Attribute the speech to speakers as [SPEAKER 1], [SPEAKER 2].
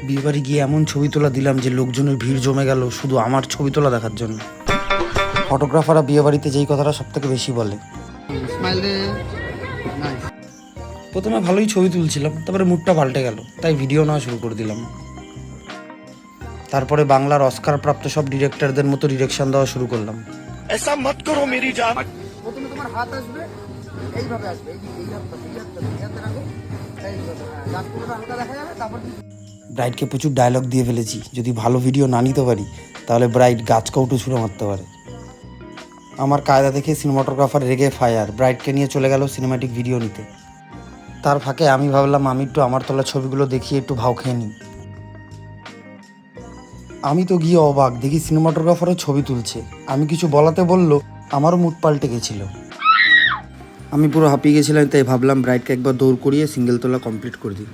[SPEAKER 1] বিয়েবাড়ি গিয়ে এমন ছবি তোলা দিলাম যে লোকজনের ভিড় জমে গেল শুধু আমার ছবি তোলা দেখার জন্য। ফটোগ্রাফাররা বিয়েবাড়িতে যেই কথাটা সব থেকে বেশি বলে। প্রথমে ভালোই ছবি তুলছিলাম, তারপরে মুডটা পাল্টে গেল, তাই ভিডিও নেওয়া শুরু করে দিলাম। তারপরে বাংলার অস্কার প্রাপ্ত সব ডিরেক্টরদের মতো ডিরেকশন দেওয়া শুরু করলাম।
[SPEAKER 2] প্রথমে তোমার হাত আসবে, এইভাবে আসবে, এই হাতটা রাখো, এইভাবে গাছগুলো হালকা দেখা যাবে। তারপর
[SPEAKER 1] ব্রাইডকে প্রচুর ডায়লগ দিয়ে ফেলেছি, যদি ভালো ভিডিও না নিতে পারি তাহলে ব্রাইড গাছ কৌটো ছুঁড়ে মারতে পারে। আমার কায়দা দেখে সিনেমাটোগ্রাফার রেগে ফায়ার, ব্রাইডকে নিয়ে চলে গেল সিনেম্যাটিক ভিডিও নিতে। তার ফাঁকে আমি ভাবলাম আমি একটু আমার তোলা ছবিগুলো দেখিয়ে একটু ভাও খেয়ে নিই। আমি তো গিয়ে অবাক, দেখি সিনেমাটোগ্রাফারও ছবি তুলছে। আমি কিছু বলাতে বললো, আমারও মুড পাল্টে গেছিল। আমি পুরো হাঁপিয়ে গেছিলাম, তাই ভাবলাম ব্রাইডকে একবার দৌড় করিয়ে সিঙ্গেল তোলা কমপ্লিট করে দিই।